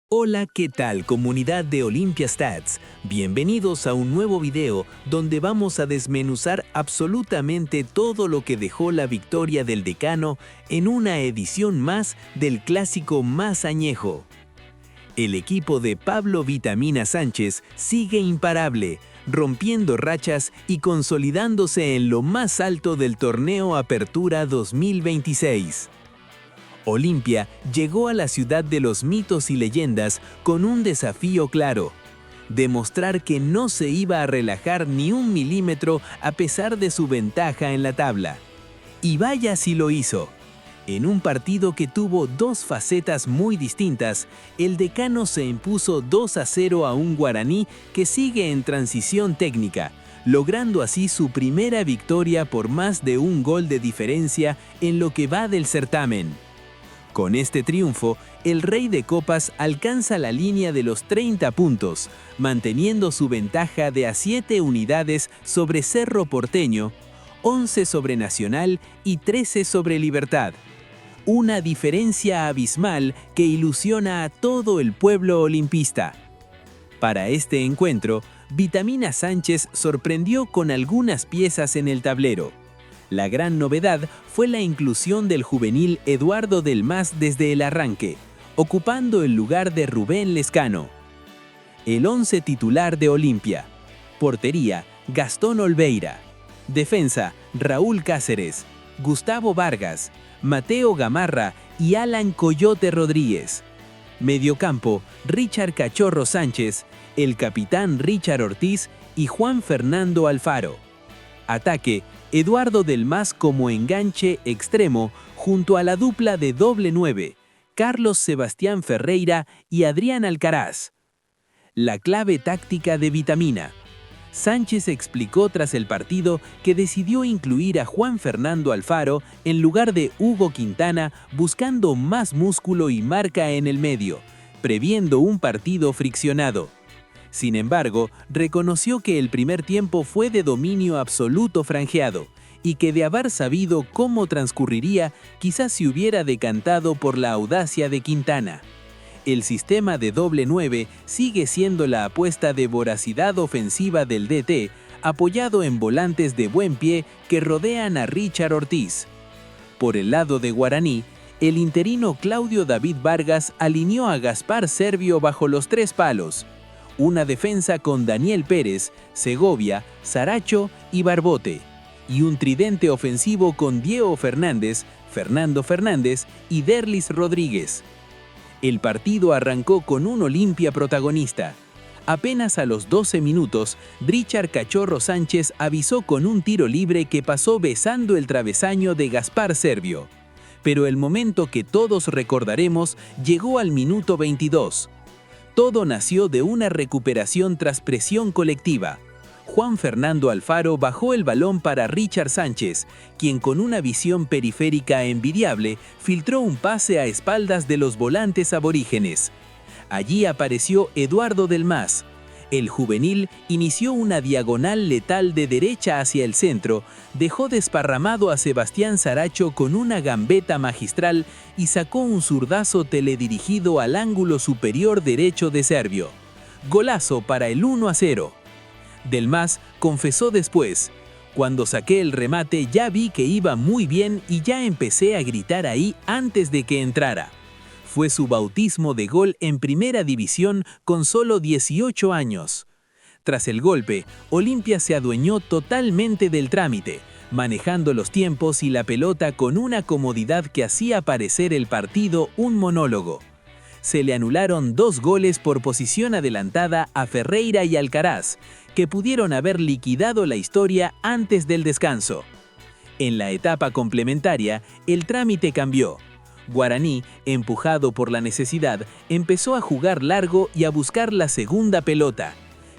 Hola, ¿qué tal comunidad de Olympia Stats? Bienvenidos a un nuevo video donde vamos a desmenuzar absolutamente todo lo que dejó la victoria del decano en una edición más del clásico más añejo. El equipo de Pablo Vitamina Sánchez sigue imparable, rompiendo rachas y consolidándose en lo más alto del torneo Apertura 2026. Olimpia llegó a la ciudad de los mitos y leyendas con un desafío claro: demostrar que no se iba a relajar ni un milímetro a pesar de su ventaja en la tabla. Y vaya si lo hizo. En un partido que tuvo dos facetas muy distintas, el decano se impuso 2-0 a un Guaraní que sigue en transición técnica, logrando así su primera victoria por más de un gol de diferencia en lo que va del certamen. Con este triunfo, el Rey de Copas alcanza la línea de los 30 puntos, manteniendo su ventaja de a 7 unidades sobre Cerro Porteño, 11 sobre Nacional y 13 sobre Libertad. Una diferencia abismal que ilusiona a todo el pueblo olimpista. Para este encuentro, Vitamina Sánchez sorprendió con algunas piezas en el tablero. La gran novedad fue la inclusión del juvenil Eduardo del Mas desde el arranque, ocupando el lugar de Rubén Lescano. El 11 titular de Olimpia. Portería: Gastón Olveira. Defensa: Raúl Cáceres, Gustavo Vargas, Mateo Gamarra y Alan Coyote Rodríguez. Mediocampo: Richard Cachorro Sánchez, el capitán Richard Ortiz y Juan Fernando Alfaro. Ataque: Eduardo del Mas como enganche extremo junto a la dupla de doble 9, Carlos Sebastián Ferreira y Adrián Alcaraz. La clave táctica de Vitamina. Sánchez explicó tras el partido que decidió incluir a Juan Fernando Alfaro en lugar de Hugo Quintana, buscando más músculo y marca en el medio, previendo un partido friccionado. Sin embargo, reconoció que el primer tiempo fue de dominio absoluto franjeado y que de haber sabido cómo transcurriría, quizás se hubiera decantado por la audacia de Quintana. El sistema de doble 9 sigue siendo la apuesta de voracidad ofensiva del DT, apoyado en volantes de buen pie que rodean a Richard Ortiz. Por el lado de Guaraní, el interino Claudio David Vargas alineó a Gaspar Servio bajo los 3 palos. Una defensa con Daniel Pérez, Segovia, Saracho y Barbote, y un tridente ofensivo con Diego Fernández, Fernando Fernández y Derlis Rodríguez. El partido arrancó con un Olimpia protagonista. Apenas a los 12 minutos, Richard Cachorro Sánchez avisó con un tiro libre que pasó besando el travesaño de Gaspar Servio. Pero el momento que todos recordaremos llegó al minuto 22. Todo nació de una recuperación tras presión colectiva. Juan Fernando Alfaro bajó el balón para Richard Sánchez, quien con una visión periférica envidiable filtró un pase a espaldas de los volantes aborígenes. Allí apareció Eduardo del Mas. El juvenil inició una diagonal letal de derecha hacia el centro, dejó desparramado a Sebastián Saracho con una gambeta magistral y sacó un zurdazo teledirigido al ángulo superior derecho de Servio. Golazo para el 1-0. Del Mas confesó después: cuando saqué el remate ya vi que iba muy bien y ya empecé a gritar ahí antes de que entrara. Fue su bautismo de gol en primera división con solo 18 años. Tras el golpe, Olimpia se adueñó totalmente del trámite, manejando los tiempos y la pelota con una comodidad que hacía parecer el partido un monólogo. Se le anularon 2 goles por posición adelantada a Ferreira y Alcaraz, que pudieron haber liquidado la historia antes del descanso. En la etapa complementaria, el trámite cambió. Guaraní, empujado por la necesidad, empezó a jugar largo y a buscar la segunda pelota.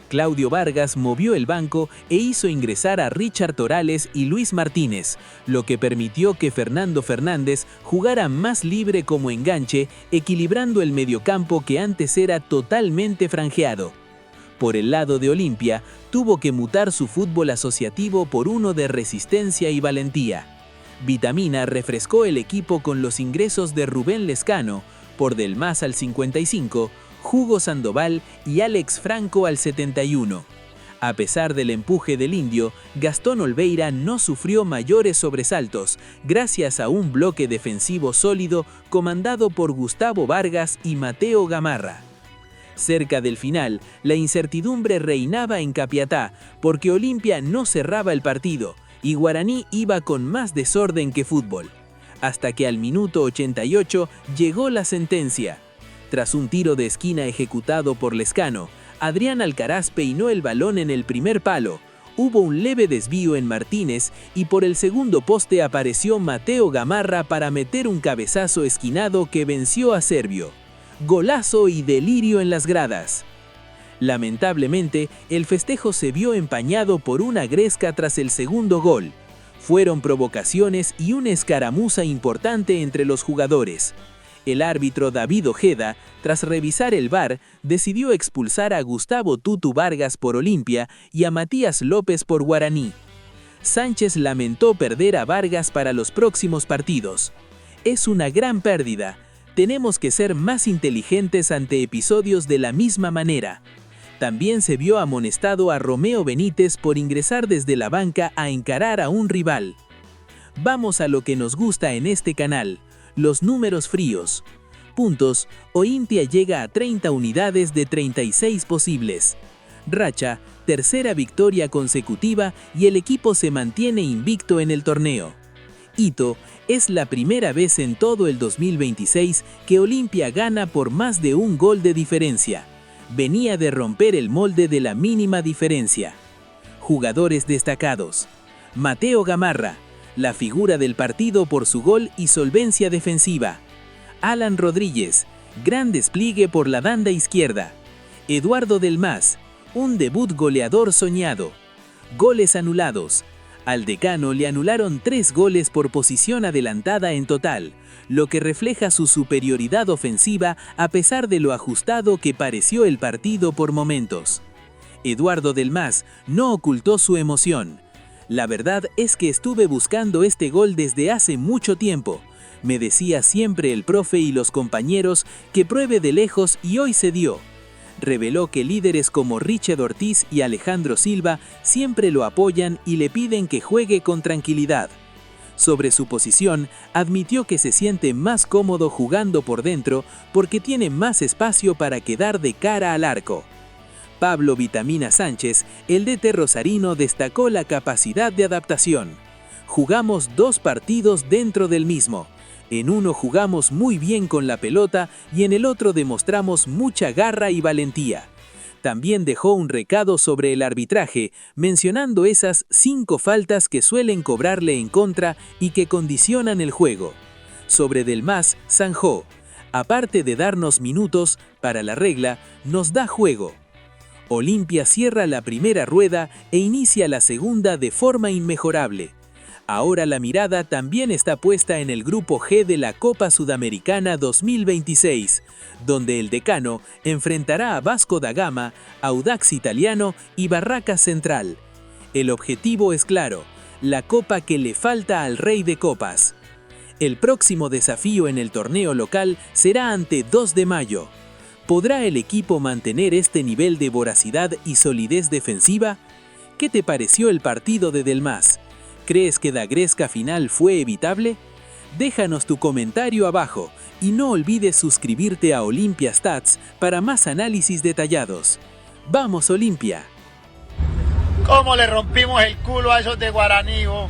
Claudio Vargas movió el banco e hizo ingresar a Richard Torales y Luis Martínez, lo que permitió que Fernando Fernández jugara más libre como enganche, equilibrando el mediocampo que antes era totalmente franjeado. Por el lado de Olimpia, tuvo que mutar su fútbol asociativo por uno de resistencia y valentía. Vitamina refrescó el equipo con los ingresos de Rubén Lescano, por Del Mas al 55, Hugo Sandoval y Alex Franco al 71. A pesar del empuje del indio, Gastón Olveira no sufrió mayores sobresaltos, gracias a un bloque defensivo sólido comandado por Gustavo Vargas y Mateo Gamarra. Cerca del final, la incertidumbre reinaba en Capiatá, porque Olimpia no cerraba el partido, y Guaraní iba con más desorden que fútbol. Hasta que al minuto 88 llegó la sentencia. Tras un tiro de esquina ejecutado por Lescano, Adrián Alcaraz peinó el balón en el primer palo, hubo un leve desvío en Martínez y por el segundo poste apareció Mateo Gamarra para meter un cabezazo esquinado que venció a Servio. Golazo y delirio en las gradas. Lamentablemente, el festejo se vio empañado por una gresca tras el segundo gol. Fueron provocaciones y una escaramuza importante entre los jugadores. El árbitro David Ojeda, tras revisar el VAR, decidió expulsar a Gustavo Tutu Vargas por Olimpia y a Matías López por Guaraní. Sánchez lamentó perder a Vargas para los próximos partidos. Es una gran pérdida. Tenemos que ser más inteligentes ante episodios de la misma manera. También se vio amonestado a Romeo Benítez por ingresar desde la banca a encarar a un rival. Vamos a lo que nos gusta en este canal. Los números fríos. Puntos, Olimpia llega a 30 unidades de 36 posibles. Racha, tercera victoria consecutiva y el equipo se mantiene invicto en el torneo. Hito, es la primera vez en todo el 2026 que Olimpia gana por más de un gol de diferencia. Venía de romper el molde de la mínima diferencia. Jugadores destacados. Mateo Gamarra, la figura del partido por su gol y solvencia defensiva. Alan Rodríguez, gran despliegue por la banda izquierda. Eduardo Del Mas, un debut goleador soñado. Goles anulados. Al Decano le anularon 3 goles por posición adelantada en total, lo que refleja su superioridad ofensiva a pesar de lo ajustado que pareció el partido por momentos. Eduardo Del Mas no ocultó su emoción. La verdad es que estuve buscando este gol desde hace mucho tiempo. Me decía siempre el profe y los compañeros que pruebe de lejos y hoy se dio. Reveló que líderes como Richard Ortiz y Alejandro Silva siempre lo apoyan y le piden que juegue con tranquilidad. Sobre su posición, admitió que se siente más cómodo jugando por dentro porque tiene más espacio para quedar de cara al arco. Pablo Vitamina Sánchez, el DT rosarino, destacó la capacidad de adaptación. Jugamos 2 partidos dentro del mismo. En uno jugamos muy bien con la pelota y en el otro demostramos mucha garra y valentía. También dejó un recado sobre el arbitraje, mencionando esas 5 faltas que suelen cobrarle en contra y que condicionan el juego. Sobre Del Mas, zanjó: aparte de darnos minutos, para la regla, nos da juego. Olimpia cierra la primera rueda e inicia la segunda de forma inmejorable. Ahora la mirada también está puesta en el Grupo G de la Copa Sudamericana 2026, donde el Decano enfrentará a Vasco da Gama, Audax Italiano y Barracas Central. El objetivo es claro, la copa que le falta al Rey de Copas. El próximo desafío en el torneo local será ante 2 de mayo. ¿Podrá el equipo mantener este nivel de voracidad y solidez defensiva? ¿Qué te pareció el partido de Del Mas? ¿Crees que la gresca final fue evitable? Déjanos tu comentario abajo y no olvides suscribirte a Olimpia Stats para más análisis detallados. ¡Vamos Olimpia! ¿Cómo le rompimos el culo a esos de Guaraní, oh?